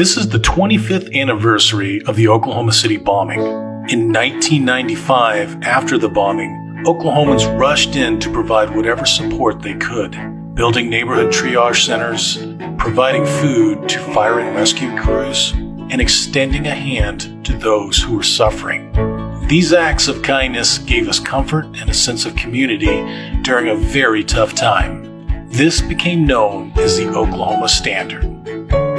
This is the 25th anniversary of the Oklahoma City bombing. In 1995, after the bombing, Oklahomans rushed in to provide whatever support they could, building neighborhood triage centers, providing food to fire and rescue crews, and extending a hand to those who were suffering. These acts of kindness gave us comfort and a sense of community during a very tough time. This became known as the Oklahoma Standard.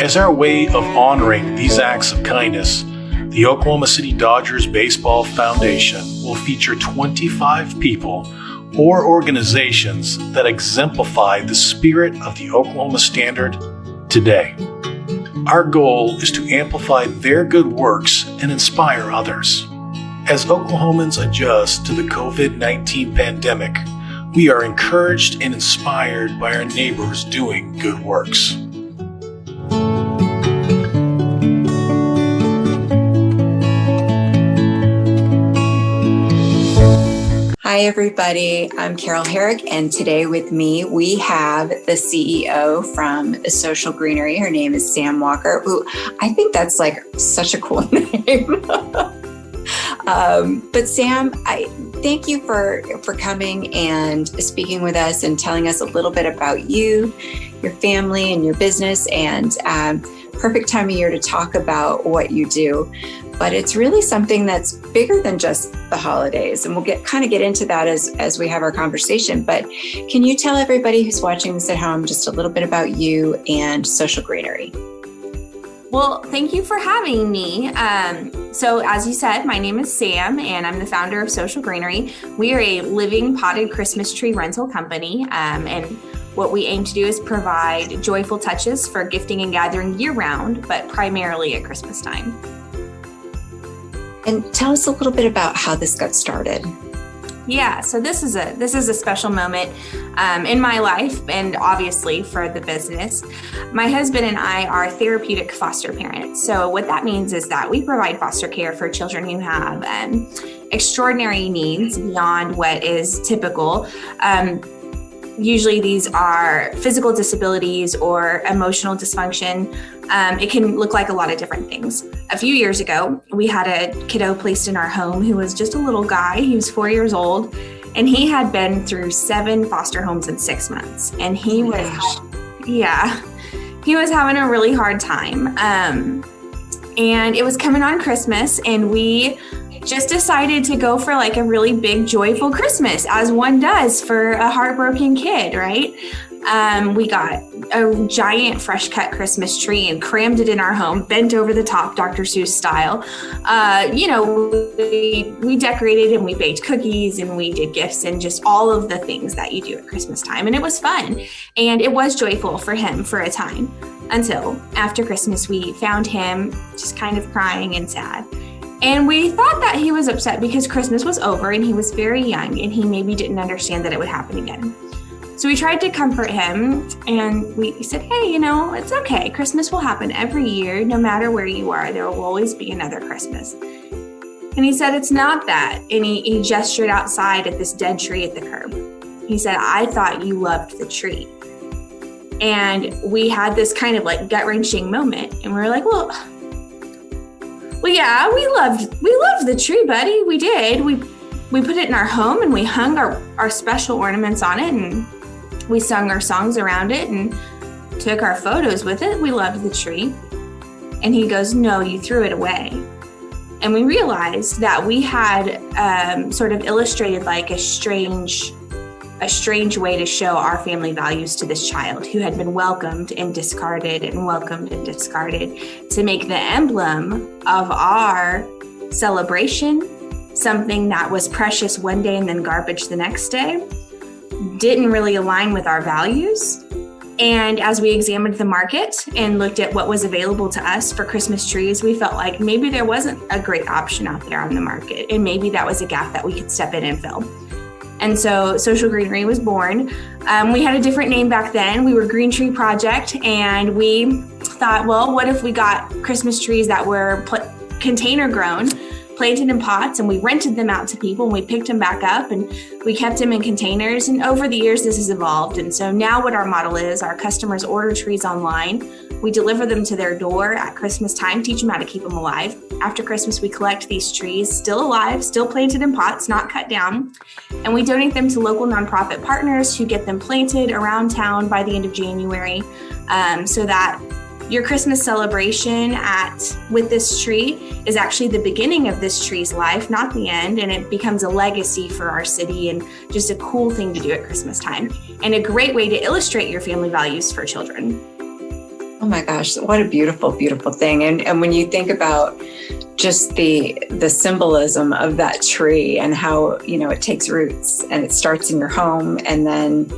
As our way of honoring these acts of kindness, the Oklahoma City Dodgers Baseball Foundation will feature 25 people or organizations that exemplify the spirit of the Oklahoma Standard today. Our goal is to amplify their good works and inspire others. As Oklahomans adjust to the COVID-19 pandemic, we are encouraged and inspired by our neighbors doing good works. Hi, everybody. I'm Carol Herrick, and today with me, we have the CEO from Social Greenery. Her name is Sam Walker, who I think that's like such a cool name. But Sam, I thank you for coming and speaking with us and telling us a little bit about you, your family, and your business, and perfect time of year to talk about what you do. But it's really something that's bigger than just the holidays. And we'll get into that as we have our conversation. But can you tell everybody who's watching this at home just a little bit about you and Social Greenery? Well, thank you for having me. So as you said, my name is Sam, and I'm the founder of Social Greenery. We are a living potted Christmas tree rental company. And what we aim to do is provide joyful touches for gifting and gathering year-round, but primarily at Christmas time. And tell us a little bit about how this got started. Yeah, so this is a special moment in my life, and obviously for the business. My husband and I are therapeutic foster parents. So what that means is that we provide foster care for children who have extraordinary needs beyond what is typical. Usually these are physical disabilities or emotional dysfunction. It can look like a lot of different things. A few years ago, we had a kiddo placed in our home who was just a little guy. He was 4 years old, and he had been through 7 foster homes in 6 months. And he was having a really hard time. And it was coming on Christmas, and we just decided to go for like a really big, joyful Christmas, as one does for a heartbroken kid, right? We got a giant fresh cut Christmas tree and crammed it in our home, bent over the top, Dr. Seuss style. We decorated and we baked cookies and we did gifts and just all of the things that you do at Christmas time. And it was fun. And it was joyful for him for a time, until after Christmas, we found him just kind of crying and sad. And we thought that he was upset because Christmas was over and he was very young and he maybe didn't understand that it would happen again. So we tried to comfort him, and we said, hey, it's okay. Christmas will happen every year. No matter where you are, there will always be another Christmas. And he said, it's not that. And he gestured outside at this dead tree at the curb. He said, I thought you loved the tree. And we had this kind of like gut-wrenching moment. And we were like, well, yeah, we loved the tree, buddy. We did. We put it in our home and we hung our special ornaments on it, and we sung our songs around it and took our photos with it. We loved the tree. And he goes, no, you threw it away. And we realized that we had sort of illustrated like a strange way to show our family values to this child who had been welcomed and discarded and welcomed and discarded, to make the emblem of our celebration something that was precious one day and then garbage the next day. Didn't really align with our values. And as we examined the market and looked at what was available to us for Christmas trees, we felt like maybe there wasn't a great option out there on the market, and maybe that was a gap that we could step in and fill. And so Social Greenery was born. We had a different name back then. We were Green Tree Project, and we thought, well, what if we got Christmas trees that were container grown, planted in pots, and we rented them out to people, and we picked them back up, and we kept them in containers. And over the years, this has evolved. And so now what our model is, our customers order trees online. We deliver them to their door at Christmas time, teach them how to keep them alive. After Christmas, we collect these trees, still alive, still planted in pots, not cut down, and we donate them to local nonprofit partners who get them planted around town by the end of January, so that your Christmas celebration with this tree is actually the beginning of this tree's life, not the end, and it becomes a legacy for our city and just a cool thing to do at Christmas time, and a great way to illustrate your family values for children. Oh my gosh, what a beautiful, beautiful thing. And when you think about just the symbolism of that tree and how, it takes roots and it starts in your home, and then,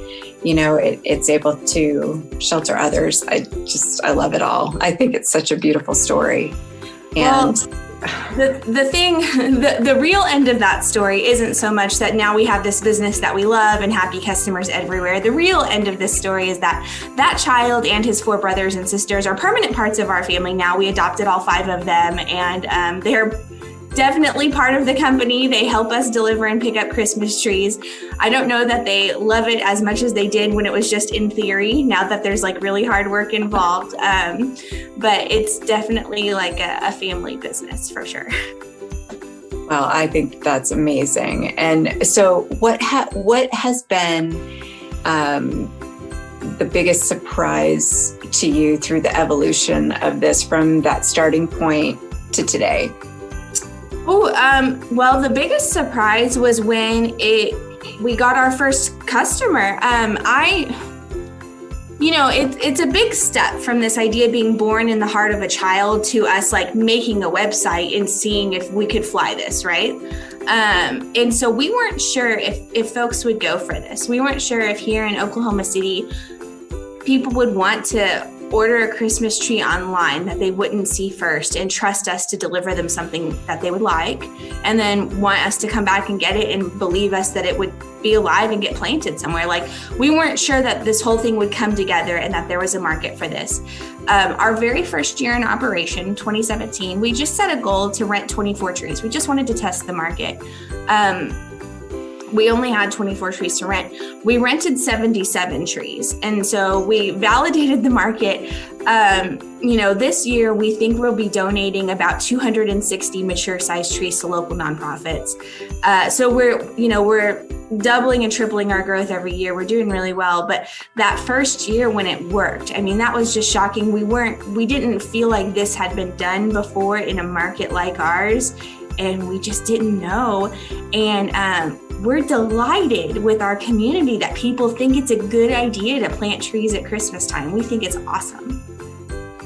it's able to shelter others. I love it all. I think it's such a beautiful story. And the real end of that story isn't so much that now we have this business that we love and happy customers everywhere. The real end of this story is that child and his 4 brothers and sisters are permanent parts of our family now. We adopted all 5 of them, and they're definitely part of the company. They help us deliver and pick up Christmas trees. I don't know that they love it as much as they did when it was just in theory, now that there's really hard work involved. But it's definitely like a family business for sure. Well, I think that's amazing. And so what has been the biggest surprise to you through the evolution of this from that starting point to today? Well, the biggest surprise was when we got our first customer. It's a big step from this idea being born in the heart of a child to us making a website and seeing if we could fly this, right? And so we weren't sure if folks would go for this. We weren't sure if here in Oklahoma City, people would want to order a Christmas tree online that they wouldn't see first and trust us to deliver them something that they would like, and then want us to come back and get it and believe us that it would be alive and get planted somewhere. We weren't sure that this whole thing would come together and that there was a market for this. Our very first year in operation, 2017, we just set a goal to rent 24 trees. We just wanted to test the market. We only had 24 trees to rent. We rented 77 trees. And so we validated the market. This year, we think we'll be donating about 260 mature sized trees to local nonprofits. So we're doubling and tripling our growth every year. We're doing really well. But that first year when it worked, that was just shocking. We didn't feel like this had been done before in a market like ours. And we just didn't know. And we're delighted with our community that people think it's a good idea to plant trees at Christmas time. We think it's awesome.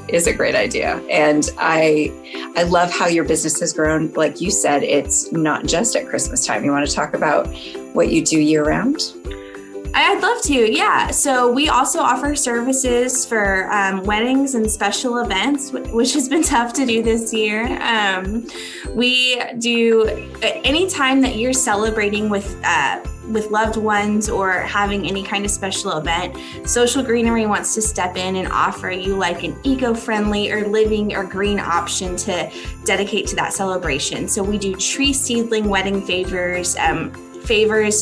It is a great idea. And I love how your business has grown. Like you said, it's not just at Christmas time. You want to talk about what you do year round? I'd love to, yeah. So we also offer services for weddings and special events, which has been tough to do this year. We do anytime that you're celebrating with loved ones or having any kind of special event, Social Greenery wants to step in and offer you an eco-friendly or living or green option to dedicate to that celebration. So we do tree seedling wedding favors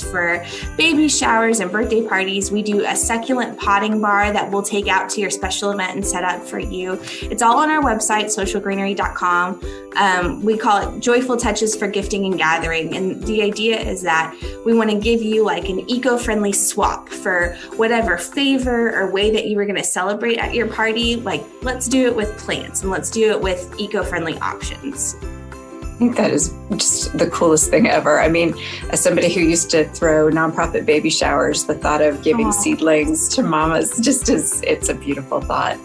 for baby showers and birthday parties. We do a succulent potting bar that we'll take out to your special event and set up for you. It's all on our website, socialgreenery.com. We call it Joyful Touches for Gifting and Gathering. And the idea is that we want to give you an eco-friendly swap for whatever favor or way that you were going to celebrate at your party. Let's do it with plants and let's do it with eco-friendly options. I think that is just the coolest thing ever. As somebody who used to throw nonprofit baby showers, the thought of giving seedlings to mamas it's a beautiful thought.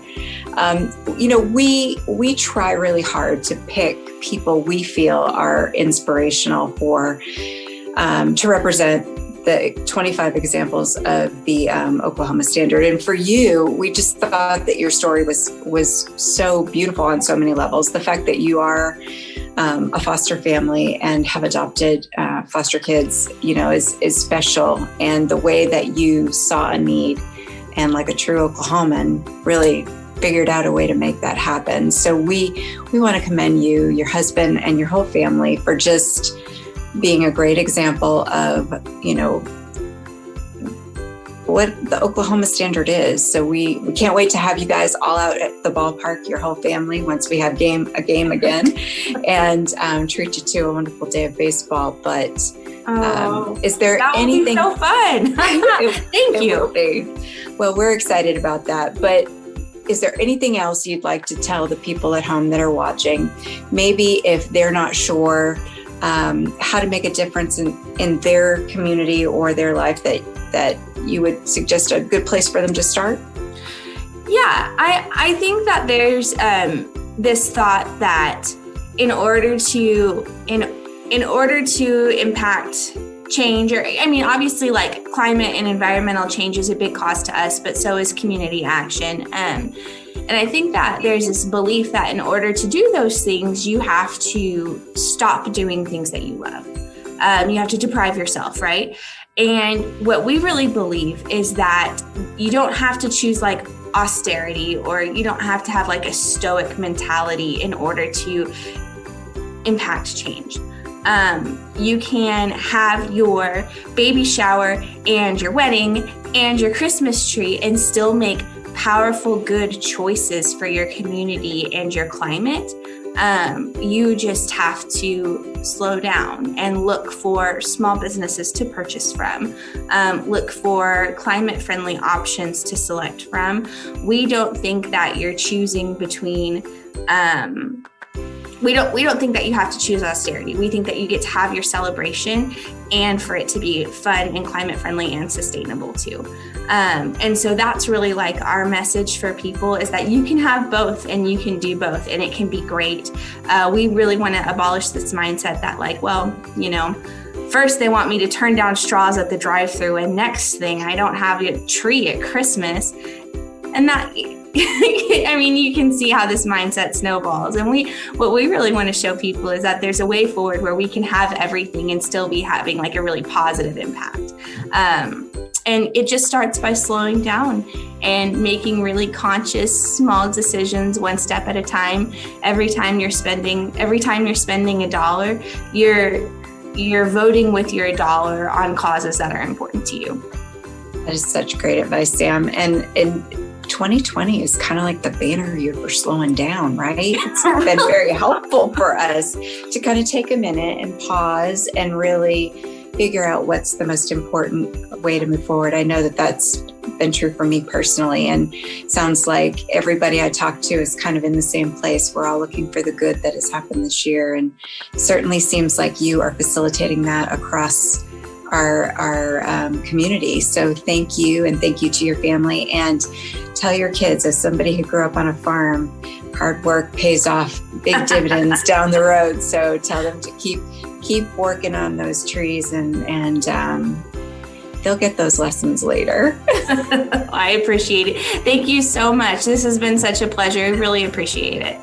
We try really hard to pick people we feel are inspirational to represent the 25 examples of the Oklahoma Standard. And for you, we just thought that your story was so beautiful on so many levels. The fact that you are a foster family and have adopted foster kids, is special. And the way that you saw a need and like a true Oklahoman really figured out a way to make that happen. So we want to commend you, your husband, and your whole family for just being a great example of, what the Oklahoma standard is. So we can't wait to have you guys all out at the ballpark, your whole family, once we have a game again, and treat you to a wonderful day of baseball. But is there anything? That would be so fun. Thank you. Well, we're excited about that. But is there anything else you'd like to tell the people at home that are watching? Maybe if they're not sure how to make a difference in their community or their life, that you would suggest a good place for them to start? Yeah, I think that there's this thought that in order to impact change, or obviously like climate and environmental change is a big cost to us, but so is community action. And I think that there's this belief that in order to do those things, you have to stop doing things that you love. You have to deprive yourself, right? And what we really believe is that you don't have to choose like austerity, or you don't have to have like a stoic mentality in order to impact change. You can have your baby shower and your wedding and your Christmas tree and still make powerful, good choices for your community and your climate. You just have to slow down and look for small businesses to purchase from, look for climate-friendly options to select from. We don't think that you're choosing between we don't think that you have to choose austerity. We think that you get to have your celebration and for it to be fun and climate friendly and sustainable too. And so that's really like our message for people, is that you can have both and you can do both and it can be great. We really want to abolish this mindset that like, well, first they want me to turn down straws at the drive-thru and next thing I don't have a tree at Christmas. And that, you can see how this mindset snowballs. And what we really want to show people is that there's a way forward where we can have everything and still be having like a really positive impact. And it just starts by slowing down and making really conscious, small decisions, one step at a time. Every time you're spending $1, you're voting with your dollar on causes that are important to you. That is such great advice, Sam. And 2020 is kind of like the banner year for slowing down, right? It's been very helpful for us to kind of take a minute and pause and really figure out what's the most important way to move forward. I know that that's been true for me personally, and sounds like everybody I talk to is kind of in the same place. We're all looking for the good that has happened this year, and certainly seems like you are facilitating that across our community. So thank you, and thank you to your family, and tell your kids, as somebody who grew up on a farm, hard work pays off big dividends down the road. So tell them to keep working on those trees, and they'll get those lessons later. I appreciate it. Thank you so much. This has been such a pleasure. I really appreciate it.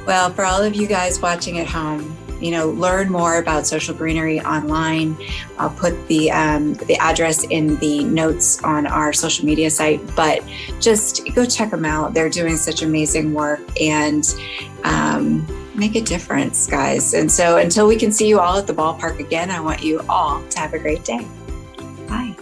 Well, for all of you guys watching at home, learn more about Social Greenery online. I'll put the address in the notes on our social media site, but just go check them out. They're doing such amazing work, and make a difference, guys. And so until we can see you all at the ballpark again, I want you all to have a great day. Bye.